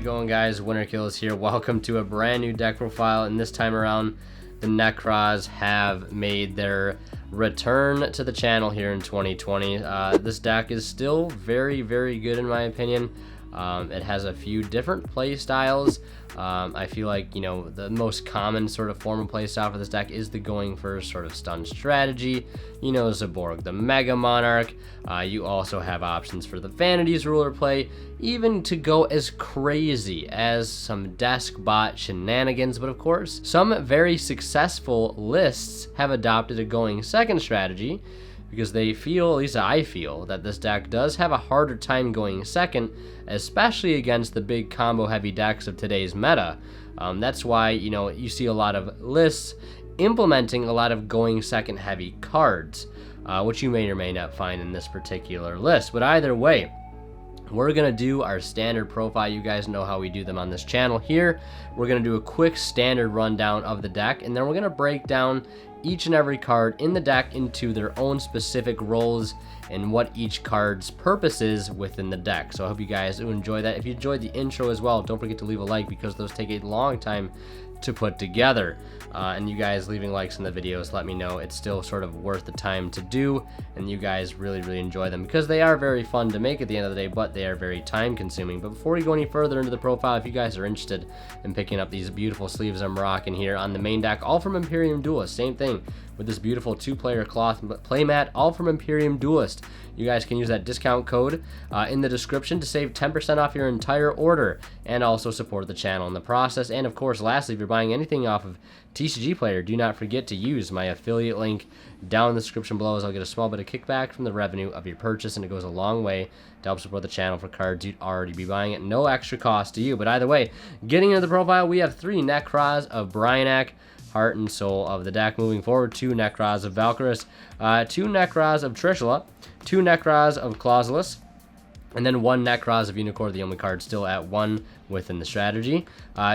it going, guys? Winter Kills here. Welcome to a brand new deck profile, and this time around the Nekroz have made their return to the channel here in 2020. This deck is still very good in my opinion. It has a few different play styles. I feel like, you know, the most common sort of form of play style for this deck is the going first sort of stun strategy. You know, Zaborg the Mega Monarch. You also have options for the Vanities Ruler play, even to go as crazy as some desk bot shenanigans. But of course, some very successful lists have adopted a going second strategy, because they feel, at least I feel, that this deck does have a harder time going second, especially against the big combo heavy decks of today's meta. That's why, you know, you see a lot of lists implementing a lot of going second heavy cards, which you may or may not find in this particular list. But either way, we're going to do our standard profile. You guys know how we do them on this channel here. We're going to do a quick standard rundown of the deck, and then we're going to break down each and every card in the deck into their own specific roles and what each card's purpose is within the deck. So I hope you guys enjoy that. If you enjoyed the intro as well, don't forget to leave a like, because those take a long time to put together. And you guys leaving likes in the videos let me know it's still sort of worth the time to do, and you guys really enjoy them, because they are very fun to make at the end of the day, but they are very time consuming. But before we go any further into the profile, if you guys are interested in picking up these beautiful sleeves I'm rocking here on the main deck, all from Imperium Duelist, same thing with this beautiful 2-player cloth playmat, all from Imperium Duelist. You guys can use that discount code in the description to save 10% off your entire order, and also support the channel in the process. And of course, lastly, if you're buying anything off of TCG Player, do not forget to use my affiliate link down in the description below, as I'll get a small bit of kickback from the revenue of your purchase, and it goes a long way to help support the channel for cards you'd already be buying at no extra cost to you. But either way, getting into the profile, we have 3 Nekroz of Bryanak, heart and soul of the deck. Moving forward, 2 Nekroz of Valkyris, 2 Nekroz of Trishula, 2 Nekroz of Clausulus, and then 1 Nekroz of Unicorn, the only card still at 1 within the strategy,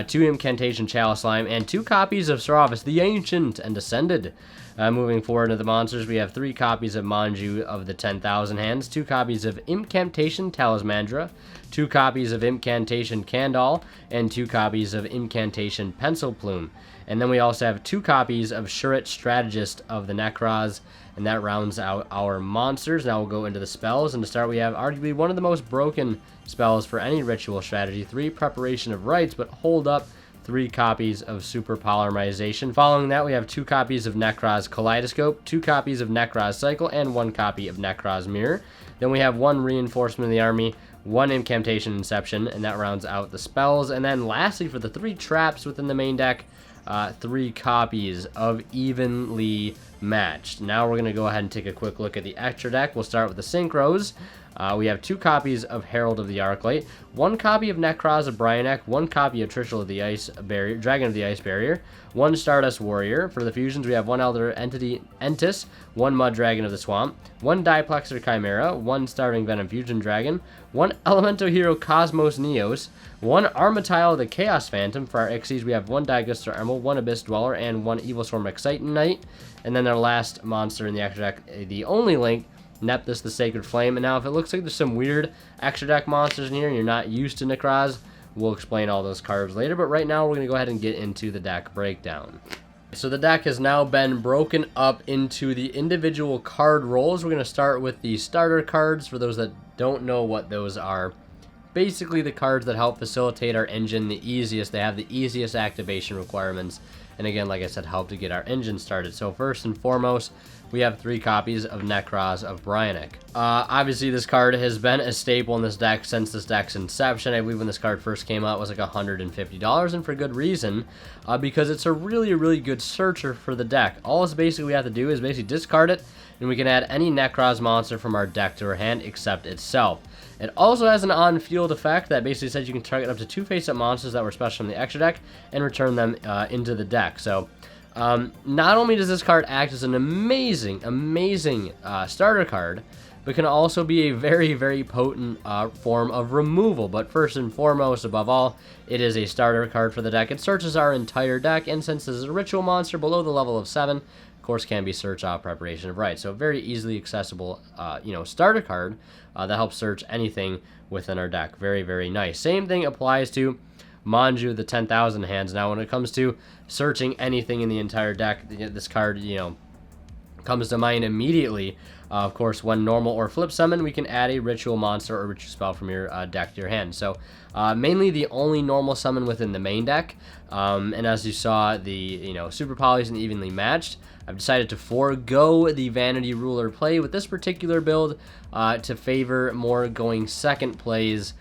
2 Incantation Chalice Slime, and 2 copies of Saravis the Ancient and Ascended. Moving forward to the monsters, we have 3 copies of Manju of the 10,000 Hands, 2 copies of Incantation Talismandra, 2 copies of Incantation Candle, and 2 copies of Incantation Pencil Plume. And then we also have 2 copies of Shurit Strategist of the Nekroz, and that rounds out our monsters. Now we'll go into the spells, and to start we have arguably one of the most broken spells for any ritual strategy, 3 Preparation of Rites, but hold up, 3 copies of Super Polymerization. Following that, we have 2 copies of Nekroz Kaleidoscope, 2 copies of Nekroz Cycle, and 1 copy of Nekroz Mirror. Then we have 1 Reinforcement of the Army, 1 Incantation Inception, and that rounds out the spells. And then lastly, for the 3 traps within the main deck, 3 copies of Evenly Matched. Now we're going to go ahead and take a quick look at the extra deck. We'll start with the Synchros. We have 2 copies of Herald of the Arclight, 1 copy of Nekroz of Bryanak, 1 copy of Trishul of the Ice Barrier, Dragon of the Ice Barrier, 1 Stardust Warrior. For the fusions, we have 1 Elder Entity Entis, 1 Mud Dragon of the Swamp, 1 Diplexer Chimera, 1 Starving Venom Fusion Dragon, 1 Elemental Hero Cosmos Neos, 1 Armatile of the Chaos Phantom. For our Ixies, we have 1 Daiguster Emerald, 1 Abyss Dweller, and 1 Evil Storm Excitant Knight. And then our last monster in the extra deck, the only link, Nepthys the Sacred Flame. And now if it looks like there's some weird extra deck monsters in here and you're not used to Nekroz, we'll explain all those cards later. But right now we're going to go ahead and get into the deck breakdown. So the deck has now been broken up into the individual card roles. We're going to start with the starter cards. For those that don't know what those are, basically the cards that help facilitate our engine the easiest. They have the easiest activation requirements, and again, like I said, help to get our engine started. So first and foremost, we have 3 copies of Nekroz of Bryanak. Obviously, this card has been a staple in this deck since this deck's inception. I believe when this card first came out, it was like $150, and for good reason, because it's a really good searcher for the deck. All we have to do is basically discard it, and we can add any Nekroz monster from our deck to our hand except itself. It also has an on-field effect that basically says you can target up to 2 face-up monsters that were special in the extra deck and return them into the deck. So not only does this card act as an amazing starter card, but can also be a very potent form of removal. But first and foremost, above all, it is a starter card for the deck. It searches our entire deck, and since this is a ritual monster below the level of 7, course, can be search out preparation of right. So very easily accessible, starter card that helps search anything within our deck. Very, very nice. Same thing applies to Manju, the 10,000 hands. Now, when it comes to searching anything in the entire deck, this card, comes to mind immediately. Of course, when normal or flip summon, we can add a ritual monster or ritual spell from your deck to your hand. So mainly the only normal summon within the main deck. And as you saw, the super polys and evenly matched. I've decided to forego the Vanity Ruler play with this particular build to favor more going second plays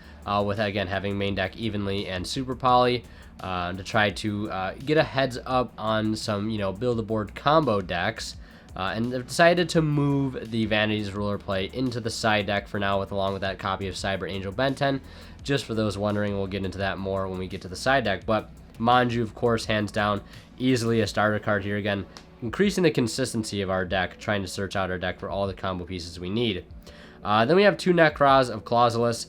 with, again, having main deck evenly and super poly to try to get a heads up on some, build-a-board combo decks. And I've decided to move the Vanity's Ruler play into the side deck for now, along with that copy of Cyber Angel Benten. Just for those wondering, we'll get into that more when we get to the side deck. But Manju, of course, hands down, easily a starter card here again, increasing the consistency of our deck, trying to search out our deck for all the combo pieces we need. Then we have 2 Nekroz of Clausulus.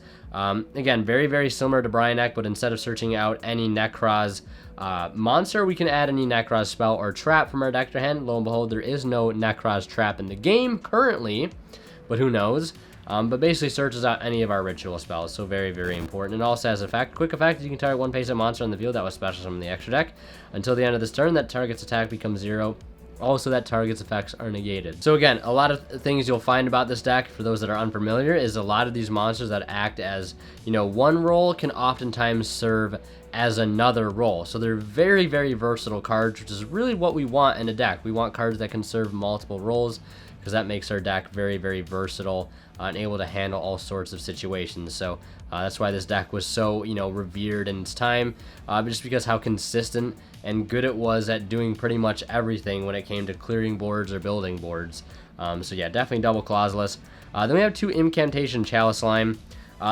Again, very, very similar to Bryanek, but instead of searching out any Nekroz monster, we can add any Nekroz spell or trap from our deck to hand. Lo and behold, there is no Nekroz trap in the game currently, but who knows? But basically searches out any of our ritual spells, so very, very important. And also has a quick effect, you can target one face-up monster on the field that was special from the extra deck. Until the end of this turn, that target's attack becomes 0. Also, that target's effects are negated. So again, a lot of things you'll find about this deck, for those that are unfamiliar, is a lot of these monsters that act as, one role can oftentimes serve as another role. So they're very, very versatile cards, which is really what we want in a deck. We want cards that can serve multiple roles, because that makes our deck very, very versatile and able to handle all sorts of situations. So that's why this deck was so, revered in its time, just because how consistent and good it was at doing pretty much everything when it came to clearing boards or building boards. So yeah, definitely double Clausulus. Then we have 2 Incantation Chalice Slime.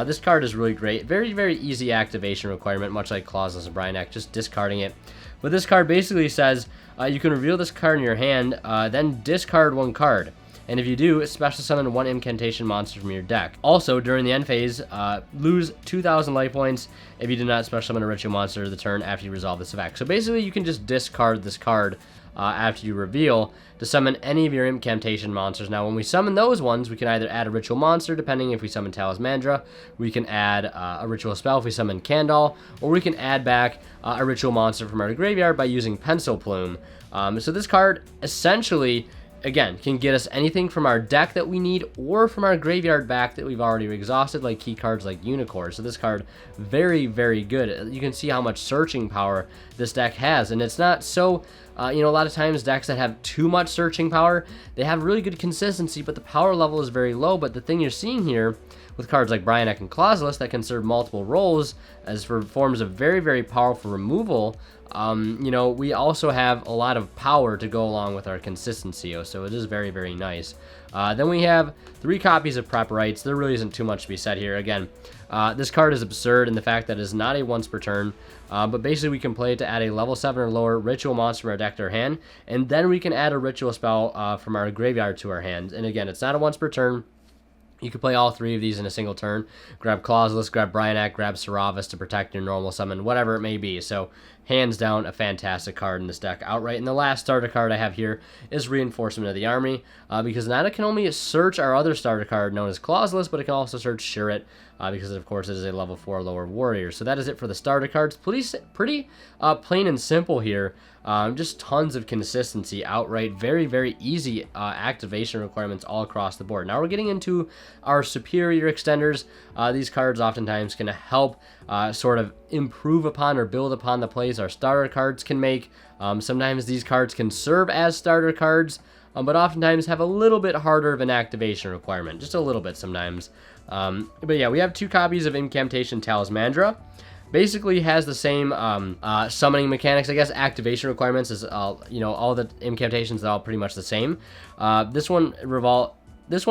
This card is really great. Very, very easy activation requirement, much like Clausulus and Bryanek, just discarding it. But this card basically says you can reveal this card in your hand, then discard 1 card. And if you do, special summon 1 incantation monster from your deck. Also, during the end phase, lose 2,000 life points if you do not special summon a ritual monster the turn after you resolve this effect. So basically, you can just discard this card after you reveal to summon any of your incantation monsters. Now, when we summon those ones, we can either add a ritual monster, depending if we summon Talismandra, we can add a ritual spell if we summon Kandal, or we can add back a ritual monster from our graveyard by using Pencil Plume. So this card essentially, again, can get us anything from our deck that we need or from our graveyard back that we've already exhausted, like key cards like Unicorn. So this card, very, very good. You can see how much searching power this deck has, and it's not so, a lot of times decks that have too much searching power, they have really good consistency, but the power level is very low. But the thing you're seeing here with cards like Bryanek and Clausulus that can serve multiple roles as for forms of very, very powerful removal, we also have a lot of power to go along with our consistency, so it is very, very nice. Then we have 3 copies of Prep Rites. There really isn't too much to be said here. Again, this card is absurd in the fact that it is not a once per turn, but basically we can play it to add a level 7 or lower ritual monster from our deck to our hand, and then we can add a ritual spell from our graveyard to our hand. And again, it's not a once per turn. You can play all 3 of these in a single turn. Grab Clausulus, grab Bryanek, grab Saravis to protect your normal summon, whatever it may be. So, hands down, a fantastic card in this deck outright. And the last starter card I have here is Reinforcement of the Army, because not it can only search our other starter card known as Clausulus, but it can also search Shuret, because of course it is a level 4 lower warrior. So that is it for the starter cards. Pretty plain and simple here. Just tons of consistency outright. Very, very easy activation requirements all across the board. Now we're getting into our superior extenders. These cards oftentimes can help sort of improve upon or build upon the plays our starter cards can make. Sometimes these cards can serve as starter cards, but oftentimes have a little bit harder of an activation requirement. Just a little bit sometimes. But yeah, we have 2 copies of Incantation Talismandra. Basically has the same summoning mechanics, I guess. Activation requirements is all the incantations are all pretty much the same. This one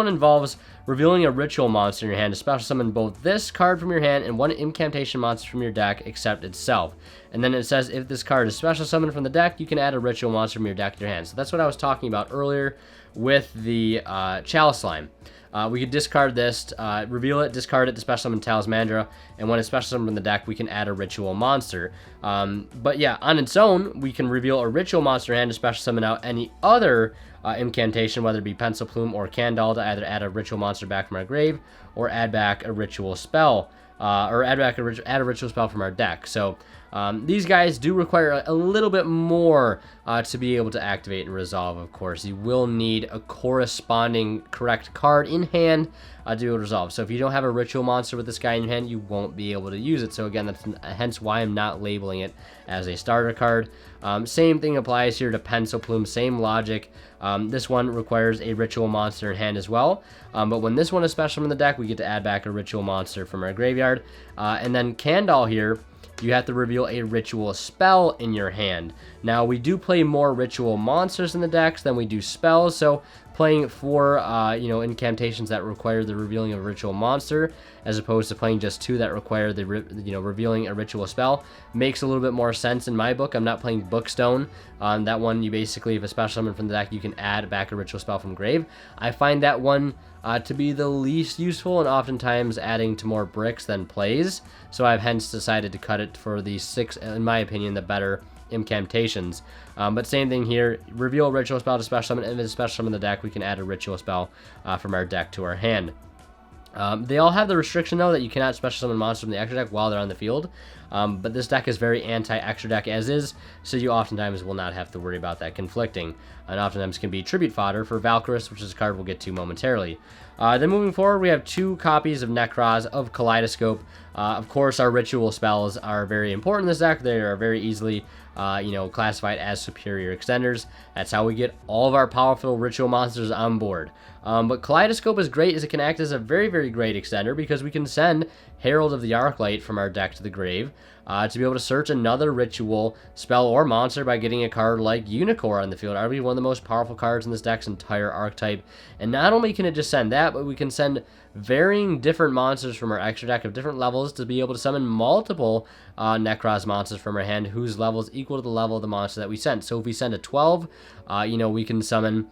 involves revealing a ritual monster in your hand to special summon both this card from your hand and one incantation monster from your deck except itself. And then it says if this card is special summoned from the deck, you can add a ritual monster from your deck to your hand. So that's what I was talking about earlier with the Chalice Slime. We could discard this, reveal it, discard it to special summon Talismandra, and when it's special summoned from the deck, we can add a ritual monster. But yeah, on its own, we can reveal a ritual monster hand to special summon out any other incantation, whether it be Pencil Plume or Candle, to either add a ritual monster back from our grave or add back a ritual spell, or add a ritual spell from our deck. So these guys do require a little bit more to be able to activate and resolve, of course. You will need a corresponding correct card in hand to be able to resolve. So if you don't have a ritual monster with this guy in your hand, you won't be able to use it. So again, that's hence why I'm not labeling it as a starter card. Same thing applies here to Pencil Plume, same logic. This one requires a ritual monster in hand as well. But when this one is special from the deck, we get to add back a ritual monster from our graveyard. And then Candle here, you have to reveal a ritual spell in your hand. Now, we do play more ritual monsters in the decks than we do spells, so playing 4, incantations that require the revealing of a ritual monster, as opposed to playing just 2 that require the, revealing a ritual spell, makes a little bit more sense in my book. I'm not playing Bookstone. That one, you basically, if a special summon from the deck, you can add back a ritual spell from grave. I find that one to be the least useful, and oftentimes adding to more bricks than plays. So I've hence decided to cut it for the 6, in my opinion, the better incantations. But same thing here, reveal a ritual spell to special summon, and if it's special summon the deck, we can add a ritual spell from our deck to our hand. They all have the restriction, though, that you cannot special summon monsters from the extra deck while they're on the field. But this deck is very anti-extra deck as is, so you oftentimes will not have to worry about that conflicting. And oftentimes can be tribute fodder for Valkyrus, which is a card we'll get to momentarily. Then moving forward, we have 2 copies of Nekroz, of Kaleidoscope. Of course, our ritual spells are very important in this deck. They are very easily classified as superior extenders. That's how we get all of our powerful ritual monsters on board. But Kaleidoscope is great as it can act as a very, very great extender, because we can send Herald of the Arclight from our deck to the grave to be able to search another ritual spell or monster by getting a card like Unicorn on the field. Arguably one of the most powerful cards in this deck's entire archetype. And not only can it just send that, but we can send varying different monsters from our extra deck of different levels to be able to summon multiple Nekroz monsters from our hand whose level is equal to the level of the monster that we sent. So if we send a 12, we can summon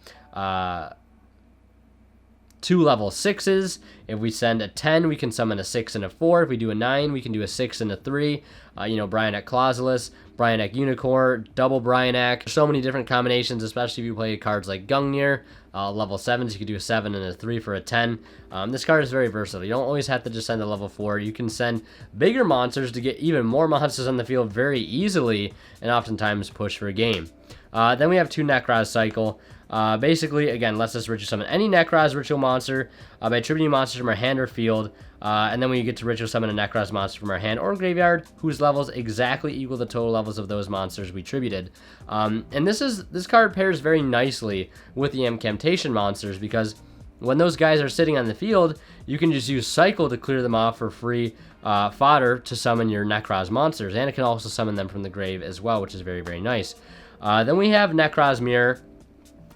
2 level 6s. If we send a 10, we can summon a 6 and a 4. If we do a 9, we can do a 6 and a 3. Brionac Clausulus, Brionac Unicorn, double Brionac. So many different combinations, especially if you play cards like Gungnir. Level 7s, you can do a 7 and a 3 for a 10. This card is very versatile. You don't always have to just send a level 4. You can send bigger monsters to get even more monsters on the field very easily, and oftentimes push for a game. Then we have 2 Nekroz Cycle. Basically, again, lets us ritual summon any Nekroz ritual monster by attributing monsters from our hand or field, and then we get to ritual summon a Nekroz monster from our hand or graveyard whose levels exactly equal the total levels of those monsters we tributed. And this card pairs very nicely with the incantation monsters, because when those guys are sitting on the field, you can just use Cycle to clear them off for free fodder to summon your Nekroz monsters, and it can also summon them from the grave as well, which is very, very nice. Then we have Nekroz Mirror.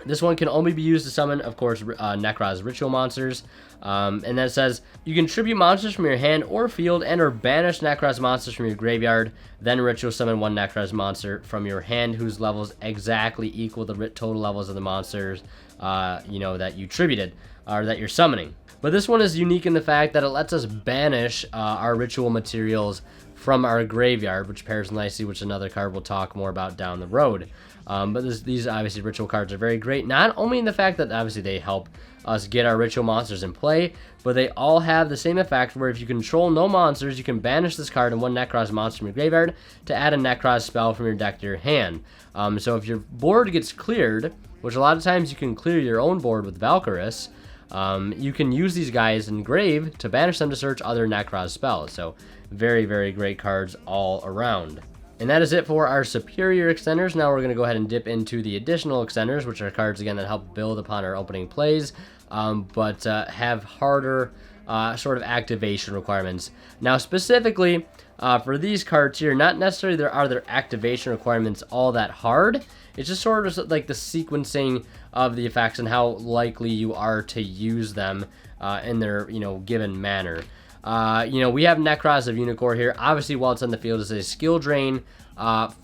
This one can only be used to summon, of course, Nekroz ritual monsters. And then it says, you can tribute monsters from your hand or field and or banish Nekroz monsters from your graveyard. Then ritual summon 1 Nekroz monster from your hand whose levels exactly equal the total levels of the monsters, that you tributed or that you're summoning. But this one is unique in the fact that it lets us banish our ritual materials from our graveyard, which pairs nicely with another card we'll talk more about down the road. But these obviously ritual cards are very great, not only in the fact that obviously they help us get our ritual monsters in play, but they all have the same effect where if you control no monsters, you can banish this card and 1 Nekroz monster from your graveyard to add a Nekroz spell from your deck to your hand. So if your board gets cleared, which a lot of times you can clear your own board with Valkyrus, you can use these guys in grave to banish them to search other Nekroz spells. So very, very great cards all around. And that is it for our superior extenders. Now we're going to go ahead and dip into the additional extenders, which are cards, again, that help build upon our opening plays, but have harder sort of activation requirements. Now, specifically for these cards here, not necessarily are their activation requirements all that hard. It's just sort of like the sequencing of the effects and how likely you are to use them in their, given manner. We have Nekroz of Unicorn here. Obviously, while it's on the field, it's a skill drain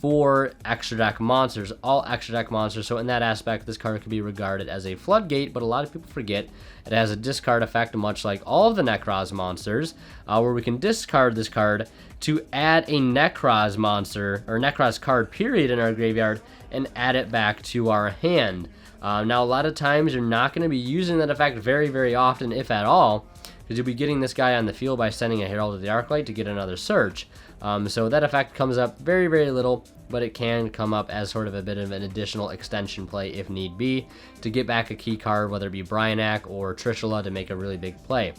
for extra deck monsters, all extra deck monsters. So in that aspect, this card could be regarded as a floodgate, but a lot of people forget it has a discard effect, much like all of the Nekroz monsters, where we can discard this card to add a Nekroz monster, or Nekroz card period, in our graveyard, and add it back to our hand. Now, a lot of times, you're not going to be using that effect very, very often, if at all, because you'll be getting this guy on the field by sending a Herald of the Arclight to get another search. So that effect comes up very, very little, but it can come up as sort of a bit of an additional extension play if need be to get back a key card, whether it be Bryanak or Trishula, to make a really big play.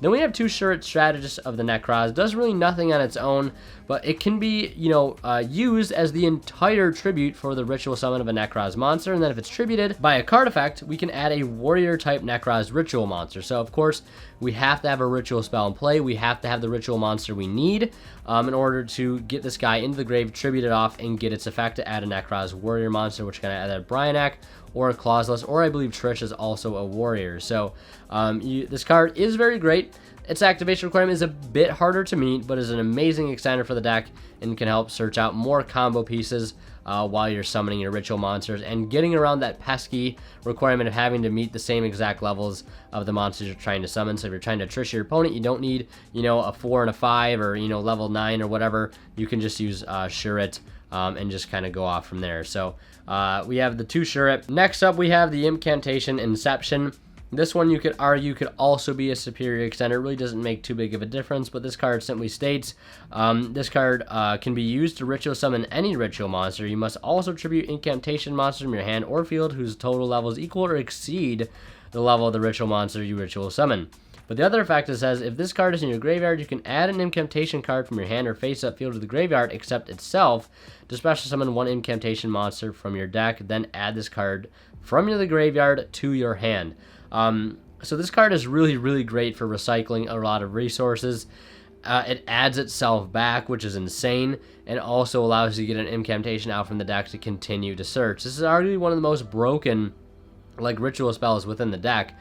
Then we have two Shuret Strategist of the Nekroz. Does really nothing on its own, but it can be, used as the entire tribute for the ritual summon of a Nekroz monster. And then if it's tributed by a card effect, we can add a warrior type Nekroz ritual monster. So of course, we have to have a ritual spell in play. We have to have the ritual monster we need in order to get this guy into the grave, tribute it off, and get its effect to add a Nekroz warrior monster, which can add a Bryanak or a Clauseless, or I believe Trish is also a warrior. So this card is very great. Its activation requirement is a bit harder to meet, but is an amazing extender for the deck and can help search out more combo pieces while you're summoning your ritual monsters and getting around that pesky requirement of having to meet the same exact levels of the monsters you're trying to summon. So if you're trying to Trish your opponent, you don't need, a 4 and a 5 or, level 9 or whatever. You can just use Shuret and just kind of go off from there. So we have the two Shuret. Next up, we have the Incantation Inception. This one, you could argue, could also be a superior extender. It really doesn't make too big of a difference, but this card simply states, this card can be used to ritual summon any ritual monster. You must also tribute incantation monsters from your hand or field whose total levels equal or exceed the level of the ritual monster you ritual summon. But the other effect, it says, if this card is in your graveyard, you can add an incantation card from your hand or face-up field to the graveyard, except itself, to special summon one incantation monster from your deck, then add this card from the graveyard to your hand. So this card is really, really great for recycling a lot of resources. It adds itself back, which is insane, and also allows you to get an incantation out from the deck to continue to search. This is arguably one of the most broken ritual spells within the deck.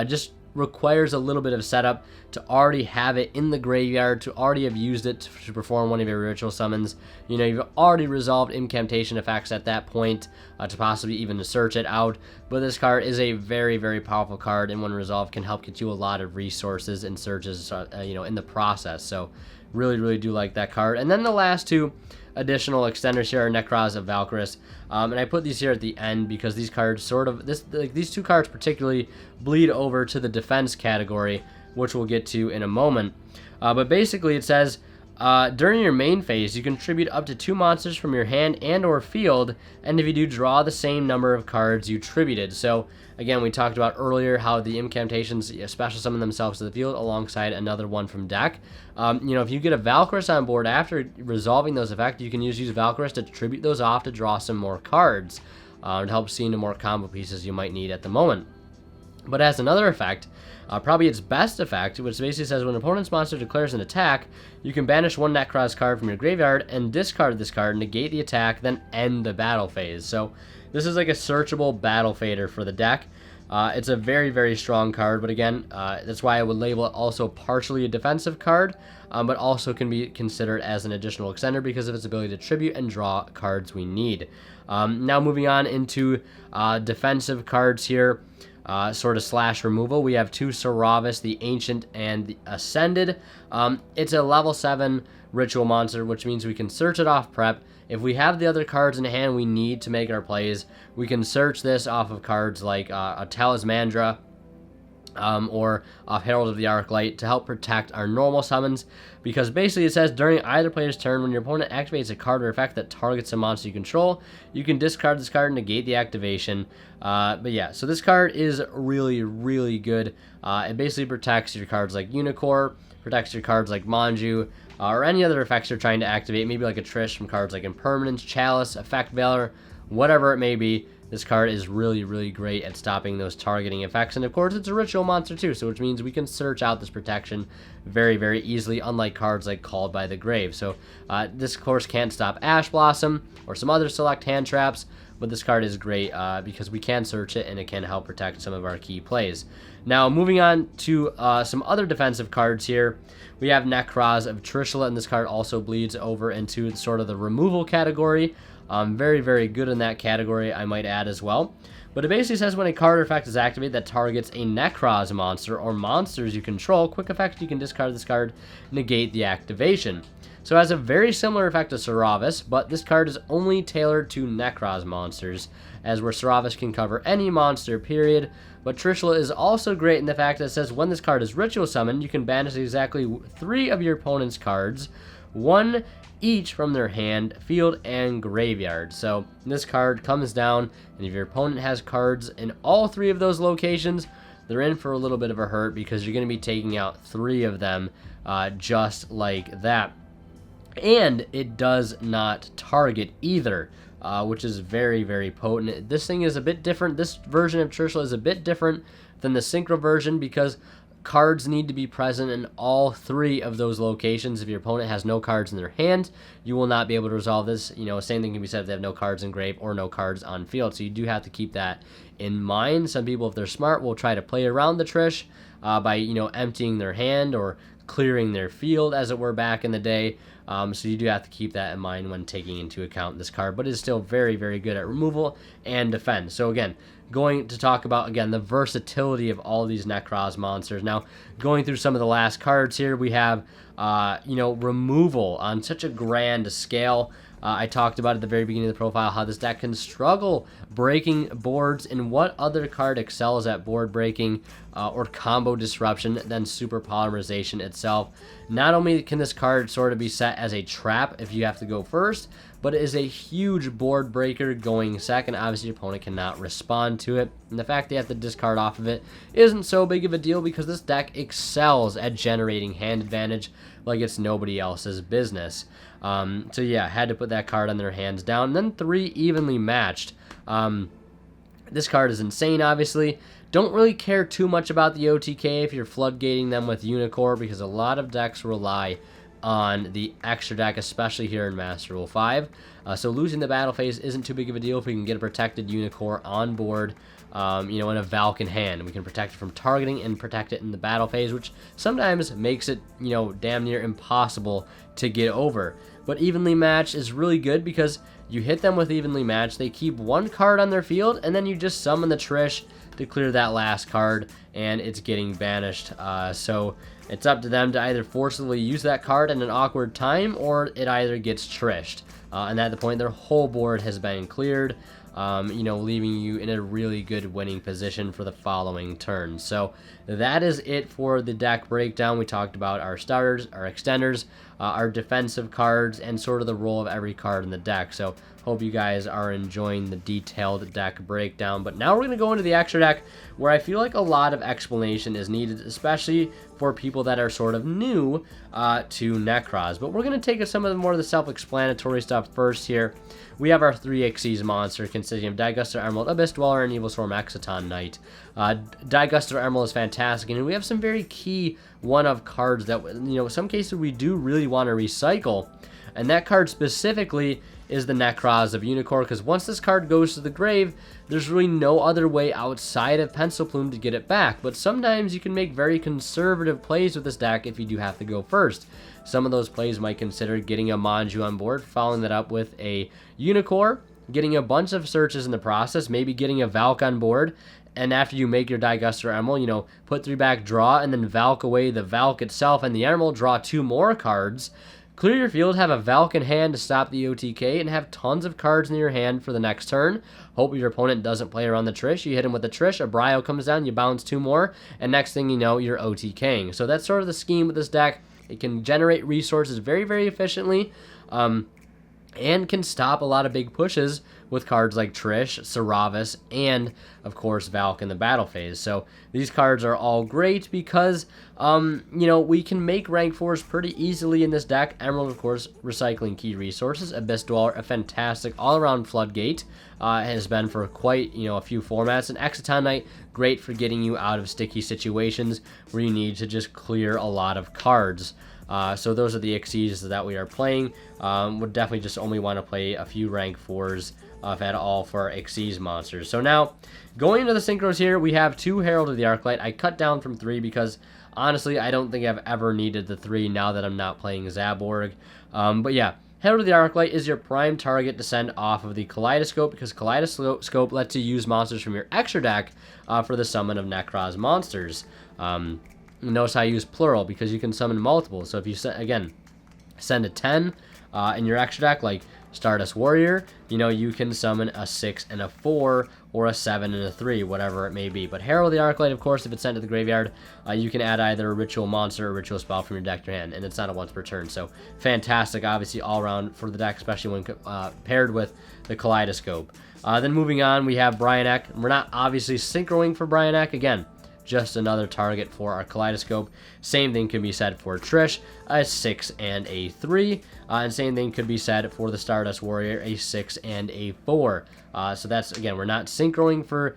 Just requires a little bit of setup to already have it in the graveyard, to already have used it to perform one of your ritual summons. You've already resolved incantation effects at that point to possibly even to search it out. But this card is a very, very powerful card, and when resolved can help get you a lot of resources and searches, in the process. So really, really do like that card. And then the last two additional extenders here are Nekroz of Valkyris, and I put these here at the end because these cards these two cards particularly bleed over to the defense category, which we'll get to in a moment. But basically it says, during your main phase, you contribute up to 2 monsters from your hand and or field, and if you do, draw the same number of cards you tributed. So again, we talked about earlier how the incantations special summon themselves to the field alongside another one from deck. If you get a Valkyris on board after resolving those effects, you can use Valkyris to tribute those off to draw some more cards to help see into more combo pieces you might need at the moment. But as another effect, probably its best effect, which basically says when an opponent's monster declares an attack, you can banish one Nekroz card from your graveyard and discard this card, negate the attack, then end the battle phase. So this is like a searchable battle fader for the deck. It's a very, very strong card, but again, that's why I would label it also partially a defensive card, but also can be considered as an additional extender because of its ability to tribute and draw cards we need. Now moving on into defensive cards here. Sort of slash removal. We have 2 Saravis, the Ancient and the Ascended. It's a level 7 ritual monster, which means we can search it off prep. If we have the other cards in hand we need to make our plays, we can search this off of cards like a Talismandra or off Herald of the Arclight to help protect our normal summons, because basically it says during either player's turn, when your opponent activates a card or effect that targets a monster you control, you can discard this card and negate the activation. But yeah, so this card is really, really good. It basically protects your cards like Unicorn, protects your cards like Manju, or any other effects you're trying to activate, maybe like a Trish from cards like Impermanence, Chalice, Effect Valor, whatever it may be. This card is really, really great at stopping those targeting effects. And of course, it's a ritual monster too, so which means we can search out this protection very, very easily, unlike cards like Called by the Grave. So this, of course, can't stop Ash Blossom or some other select hand traps, but this card is great because we can search it and it can help protect some of our key plays. Now, moving on to some other defensive cards here, we have Nekroz of Trishula, and this card also bleeds over into sort of the removal category. Very, very good in that category, I might add as well. But it basically says when a card or effect is activated that targets a Nekroz monster or monsters you control, quick effect, you can discard this card, negate the activation. So it has a very similar effect to Saravis, but this card is only tailored to Nekroz monsters, as where Saravis can cover any monster, period. But Trishula is also great in the fact that it says when this card is ritual summoned, you can banish exactly 3 of your opponent's cards, 1 each from their hand, field, and graveyard. So this card comes down, and if your opponent has cards in all 3 of those locations, they're in for a little bit of a hurt because you're going to be taking out 3 of them just like that. And it does not target either, which is very, very potent. This thing is a bit different. This version of Trishula is a bit different than the Synchro version because cards need to be present in all 3 of those locations. If your opponent has no cards in their hand, you will not be able to resolve this. You know, same thing can be said if they have no cards in grave or no cards on field. So you do have to keep that in mind. Some people, if they're smart, will try to play around the Trish by, you know, emptying their hand or clearing their field, as it were, back in the day. So you do have to keep that in mind when taking into account this card, but it's still very, very good at removal and defense. So again, going to talk about, again, the versatility of all these Nekroz monsters. Now, going through some of the last cards here, we have, you know, removal on such a grand scale. I talked about at the very beginning of the profile how this deck can struggle breaking boards, and what other card excels at board breaking or combo disruption than Super Polymerization itself. Not only can this card sort of be set as a trap if you have to go first, but it is a huge board breaker going second. Obviously, your opponent cannot respond to it, and the fact they have to discard off of it isn't so big of a deal because this deck excels at generating hand advantage like it's nobody else's business. So yeah, had to put that card on their hands down. And then 3 evenly matched. This card is insane, obviously. Don't really care too much about the OTK if you're floodgating them with Unicorn, because a lot of decks rely on the extra deck, especially here in Master Rule 5. So losing the battle phase isn't too big of a deal if we can get a protected Unicorn on board, you know, in a Valk in hand. We can protect it from targeting and protect it in the battle phase, which sometimes makes it, you know, damn near impossible to get over. But evenly matched is really good because you hit them with evenly matched, they keep 1 card on their field, and then you just summon the Trish to clear that last card, and it's getting banished. So it's up to them to either forcibly use that card in an awkward time, or it either gets trished. And at the point, their whole board has been cleared, you know, leaving you in a really good winning position for the following turn. So that is it for the deck breakdown. We talked about our starters, our extenders, our defensive cards, and sort of the role of every card in the deck. So hope you guys are enjoying the detailed deck breakdown. But now we're going to go into the extra deck, where I feel like a lot of explanation is needed, especially for people that are sort of new to Nekroz. But we're going to take some of the more of the self-explanatory stuff first here. We have our 3 Xyz monster consisting of Daiguster Emerald, Abyss Dweller, and Evil Swarm Exciton Knight. Daiguster Emerald is fantastic, and we have some very key one-of cards that, you know, in some cases we do really want to recycle. And that card specifically is the Nekroz of Unicorn, because once this card goes to the grave, there's really no other way outside of Pencil Plume to get it back. But sometimes you can make very conservative plays with this deck if you do have to go first. Some of those plays might consider getting a Manju on board, following that up with a Unicorn, getting a bunch of searches in the process, maybe getting a Valk on board, and after you make your Daiguster Emerald, you know, put 3 back, draw, and then Valk away the Valk itself and the Emerald, draw 2 more cards, clear your field, have a Valk in hand to stop the OTK, and have tons of cards in your hand for the next turn. Hope your opponent doesn't play around the Trish. You hit him with the Trish, a Brio comes down, you bounce 2 more, and next thing you know, you're OTKing. So that's sort of the scheme with this deck. It can generate resources very, very efficiently, and can stop a lot of big pushes with cards like Trish, Saravis, and of course Valk in the battle phase. So these cards are all great because we can make rank 4s pretty easily in this deck. Emerald, of course, recycling key resources. Abyss Dweller, a fantastic all-around floodgate, has been for quite, a few formats. And Exciton Knight, great for getting you out of sticky situations where you need to just clear a lot of cards. So those are the Xyzs that we are playing. Would definitely just only want to play a few rank 4s, if at all, for our Xyz monsters. So now, going into the synchros here, we have 2 Herald of the Arclight. I cut down from 3 because, honestly, I don't think I've ever needed the 3 now that I'm not playing Zaborg. But yeah, Herald of the Arclight is your prime target to send off of the Kaleidoscope, because Kaleidoscope lets you use monsters from your extra deck for the summon of Nekroz monsters. Notice how I use plural, because you can summon multiple. So if you, again, send a 10 in your extra deck, like Stardust Warrior, you can summon a 6 and a 4, or a 7 and a 3, whatever it may be. But Herald of the Arclight, of course, if it's sent to the graveyard, you can add either a ritual monster or ritual spell from your deck to your hand, and it's not a once per turn. So fantastic, obviously, all around for the deck, especially when paired with the Kaleidoscope. Then moving on, we have Brionek. We're not obviously synchroing for Brionek. Again, just another target for our Kaleidoscope. Same thing can be said for Trish, a 6 and a 3. And same thing could be said for the Stardust Warrior, a 6 and a 4. So that's, again, we're not synchroing for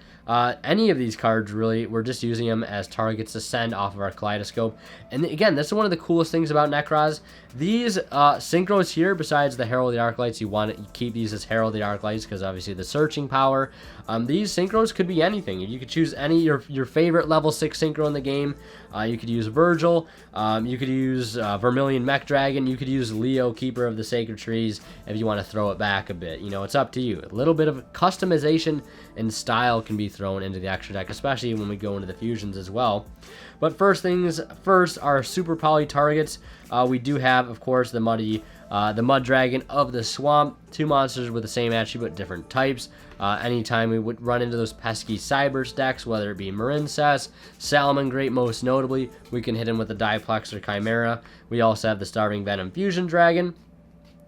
any of these cards, really. We're just using them as targets to send off of our Kaleidoscope. And again, that's one of the coolest things about Nekroz. These synchros here, besides the Herald of the Arclights, you want to keep these as Herald of the Arclights because obviously the searching power. These synchros could be anything. You could choose any your favorite level 6 synchro in the game. You could use Virgil. You could use Vermilion Mech Dragon. You could use Leo, Keeper of the Sacred Trees, if you want to throw it back a bit. It's up to you. A little bit of customization and style can be thrown into the extra deck, especially when we go into the fusions as well. But first things first, our super poly targets. We do have, of course, the Mud Dragon of the Swamp. 2 monsters with the same attribute, different types. Anytime we would run into those pesky Cybers decks, whether it be Marincess, Salamangreat most notably, we can hit him with the Diplex or Chimera. We also have the Starving Venom Fusion Dragon.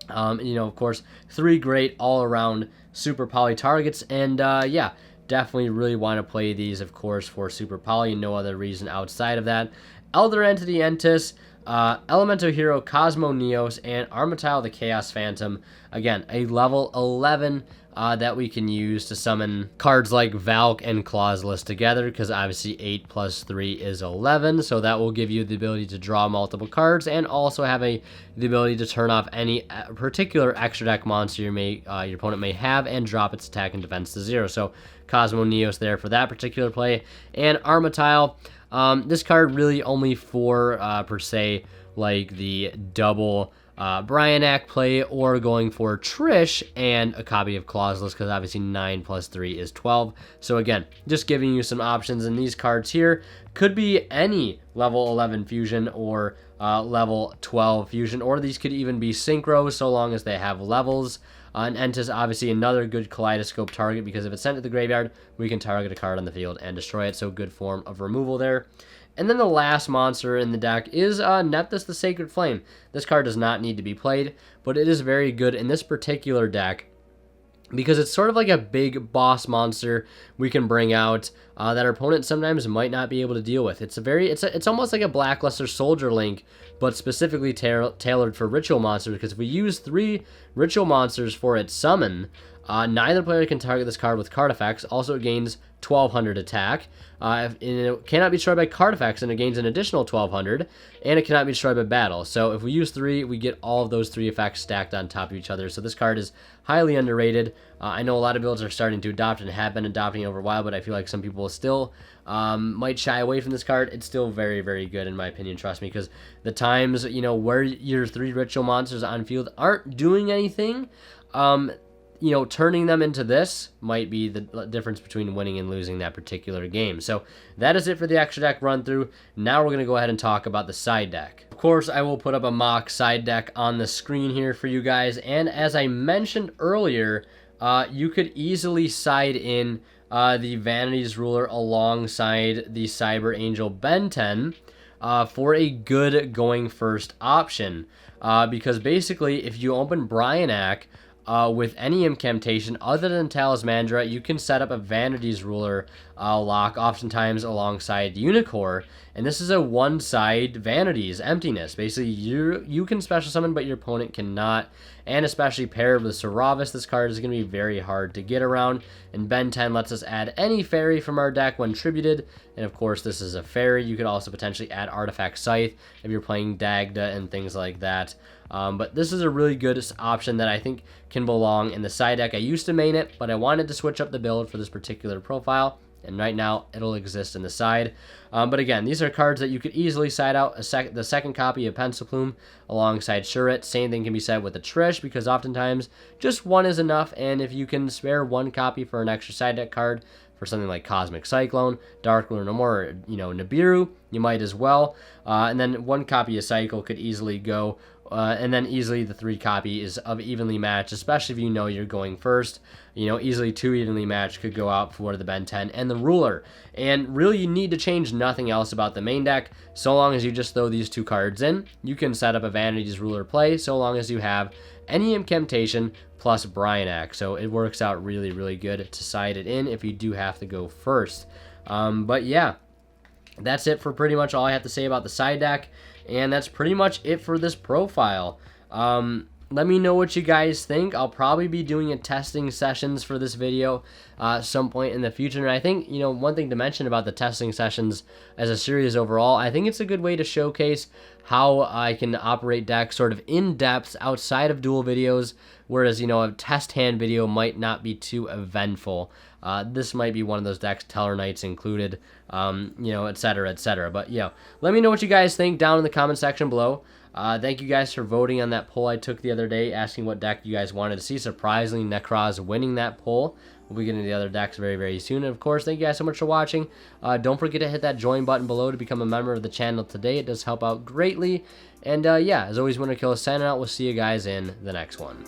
Of course, 3 great all-around super poly targets. And yeah, definitely really want to play these, of course, for super poly. No other reason outside of that. Elder Entity Entis, Elemental Hero Cosmo Neos, and Armatile the Chaos Phantom. Again, a level 11 that we can use to summon cards like Valk and Clauseless together, because obviously 8 plus 3 is 11, so that will give you the ability to draw multiple cards and also have the ability to turn off any particular extra deck monster your opponent may have and drop its attack and defense to 0. So Cosmo Neos there for that particular play. And Armatile, this card really only for, per se, like the double Brionek play, or going for Trish and a copy of Clauseless, because obviously 9 plus 3 is 12. So again, just giving you some options, and these cards here could be any level 11 fusion or level 12 fusion, or these could even be synchros so long as they have levels. And Entis, obviously another good Kaleidoscope target, because if it's sent to the graveyard, we can target a card on the field and destroy it, so good form of removal there. And then the last monster in the deck is Nephthys the Sacred Flame. This card does not need to be played, but it is very good in this particular deck because it's sort of like a big boss monster we can bring out that our opponent sometimes might not be able to deal with. It's almost like a Blackluster Soldier Link, but specifically tailored for ritual monsters, because if we use 3 ritual monsters for its summon, neither player can target this card with card effects. Also, it gains 1200 attack. It cannot be destroyed by card effects, and it gains an additional 1200, and it cannot be destroyed by battle. So if we use 3, we get all of those 3 effects stacked on top of each other. So this card is highly underrated. I know a lot of builds are starting to adopt and have been adopting it over a while, but I feel like some people still might shy away from this card. It's still very, very good in my opinion, trust me, because the times, where your 3 ritual monsters on field aren't doing anything, turning them into this might be the difference between winning and losing that particular game. So that is it for the extra deck run through. Now we're going to go ahead and talk about the side deck. Of course, I will put up a mock side deck on the screen here for you guys. And as I mentioned earlier, you could easily side in the Vanity's Ruler alongside the Cyber Angel Ben 10 for a good going first option. Because basically, if you open Brionek, with any incantation other than Talismandra, you can set up a Vanity's Ruler lock oftentimes alongside Unicorn, and this is a one-side Vanities, emptiness. Basically, you can special summon, but your opponent cannot, and especially paired with Saravis, this card is going to be very hard to get around, and Ben 10 lets us add any fairy from our deck when tributed, and of course this is a fairy. You could also potentially add Artifact Scythe if you're playing Dagda and things like that. But this is a really good option that I think can belong in the side deck. I used to main it, but I wanted to switch up the build for this particular profile, and right now it'll exist in the side. But again, these are cards that you could easily side out the second copy of Pencil Plume alongside Shuret. Same thing can be said with the Trish, because oftentimes just one is enough, and if you can spare one copy for an extra side deck card for something like Cosmic Cyclone, Dark Lunar More, or, Nibiru, you might as well. And then one copy of Cycle could easily go. And then easily the 3 copy is of evenly matched, especially if you know you're going first. Easily 2 evenly matched could go out for the Ben 10 and the Ruler. And really, you need to change nothing else about the main deck. So long as you just throw these 2 cards in, you can set up a Vanities Ruler play, so long as you have any Incantation plus Brionac. So it works out really, really good to side it in if you do have to go first. But yeah, that's it for pretty much all I have to say about the side deck. And that's pretty much it for this profile. Let me know what you guys think. I'll probably be doing a testing sessions for this video some point in the future. And I think, one thing to mention about the testing sessions as a series overall, I think it's a good way to showcase how I can operate decks sort of in depth outside of duel videos, whereas, a test hand video might not be too eventful. This might be one of those decks, Teller Knights included, etc., etc. But, let me know what you guys think down in the comment section below. Thank you guys for voting on that poll I took the other day, asking what deck you guys wanted to see. Surprisingly, Nekroz winning that poll. We'll be getting to the other decks very, very soon. And, of course, thank you guys so much for watching. Don't forget to hit that join button below to become a member of the channel today. It does help out greatly. And, as always, Winner Kill is signing out. We'll see you guys in the next one.